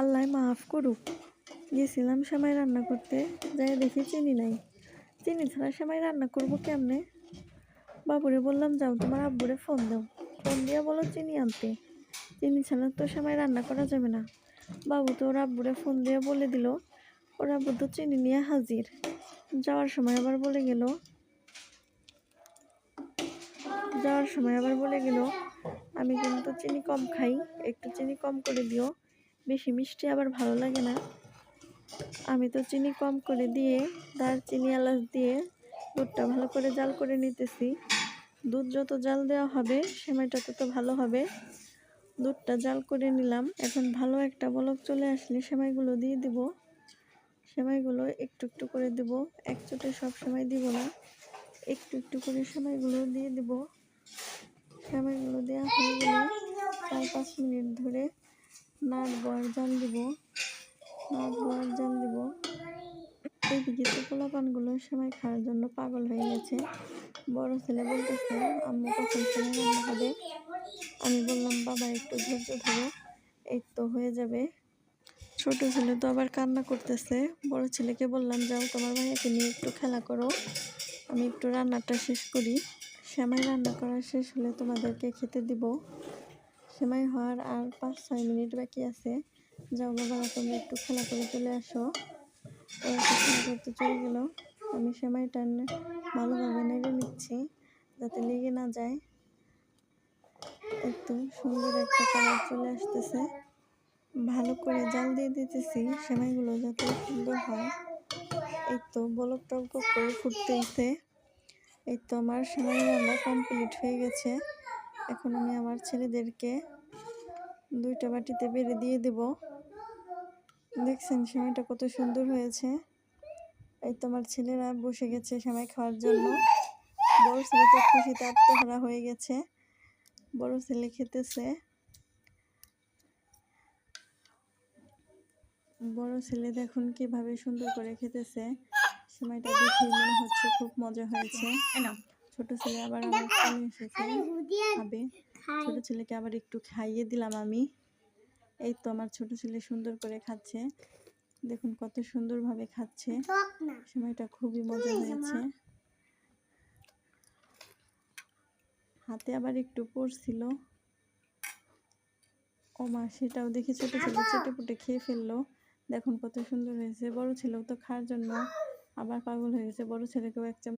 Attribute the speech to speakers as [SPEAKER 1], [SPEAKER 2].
[SPEAKER 1] আল্লাহ মাফ করুক। গেছিলাম সেমাই রান্না করতে, যাই দেখি চিনি নাই। চিনি ছাড়া সেমাই রান্না করবো কেমনে? বাবুরে বললাম, যাও তোমার আব্বুরে ফোন দাও, ফোন দিয়া বলো চিনি আনতে। চিনি ছাড়া তো সেমাই রান্না করা যাবে না। বাবু তো ওর আব্বুরে ফোন দিয়ে বলে দিল, ওর আব্বু তো চিনি নিয়ে হাজির। যাওয়ার সময় আবার বলে গেল আমি কিন্তু চিনি কম খাই, একটু চিনি কম করে দিও, বেশি মিষ্টি আবার ভালো লাগে না। আমি তো চিনি কম করে দিয়ে দারচিনি এলাচ দিয়ে দুধটা ভালো করে জাল করে নিতেছি। দুধ যত জাল দেওয়া হবে সেমাইটা তত ভালো হবে। দুধটা জাল করে নিলাম। এখন ভালো একটা বলক চলে আসলে সেমাইগুলো দিয়ে দিব। সেমাইগুলো একটু একটু করে দিব, একচোটে সব সেমাই দিব না, একটু একটু করে সেমাইগুলো দিয়ে দিব। সেমাইগুলো দেওয়া হয়ে গেলে 4-5 মিনিট ধরে নাড়বো আর জাল দিব। এইদিকে তো পোলাপানগুলো সেমাই খাওয়ার জন্য পাগল হয়ে গেছে। বড় ছেলে বলতেছে, আম্মু কখন সেমাই রান্না হবে? আমি বললাম, বাবা একটু ধৈর্য ধরো, এই তো হয়ে যাবে। ছোট ছেলে তো আবার কান্না করতেছে। বড় ছেলেকে বললাম, যাও তোমার ভাইয়াকে নিয়ে একটু খেলা করো, আমি একটু রান্নাটা শেষ করি। সেমাই রান্না করা শেষ হলে তোমাদেরকে খেতে দিব। সেমাই হওয়ার আর 5-6 মিনিট বাকি আছে। যাও বাবারা, তোমরা একটু খেলা করে চলে আসো। ওরা তো খেলা করতে চলে গেল। আমি সেমাইটা ভালোভাবে নেড়ে নিচ্ছি যাতে লেগে না যায়। একটু সুন্দর একটা কালার চলে আসতেছে। ভালো করে জাল দিয়ে দিতেছি সেমাইগুলো যাতে সুন্দর হয়। এই তো বলক টলক করে ফুটতেছে। এই তো আমার সেমাই রান্না কমপ্লিট হয়ে গেছে। এখন আমি আমার ছেলেদেরকে 2টা বাটিতে বেড়ে দিয়ে দেব। দেখছেন সেমাইটা কত সুন্দর হয়েছে। এই তো আমার ছেলেরা বসে গেছে সেমাই খাওয়ার জন্য। বড় ছেলে তো খুশিতে আত্মহারা হয়ে গেছে। বড় ছেলে খেতেছে। বড় ছেলে দেখুন কিভাবে সুন্দর করে খেতেছে। সেমাইটা দেখেই মনে হচ্ছে খুব মজা হয়েছে। ছোট ছেলে আবার আমার কোলে এসেছে, খাবে। ছোট ছেলেকে আবার একটু খাইয়ে দিলাম আমি। এই তো আমার ছোট ছেলে সুন্দর করে খাচ্ছে। দেখুন কত সুন্দরভাবে খাচ্ছে। সেমাইটা খুবই মজা হয়েছে। হাতে আবার একটু পড়ছিল। ও মা, সেটাও দেখে ছোট ছেলে চেটেপুটে খেয়ে ফেললো। দেখুন কত সুন্দর হয়েছে। বড় ছেলেও তো খাওয়ার জন্য আবার পাগল হয়ে গেছে। বড় ছেলেকেও এক চামচ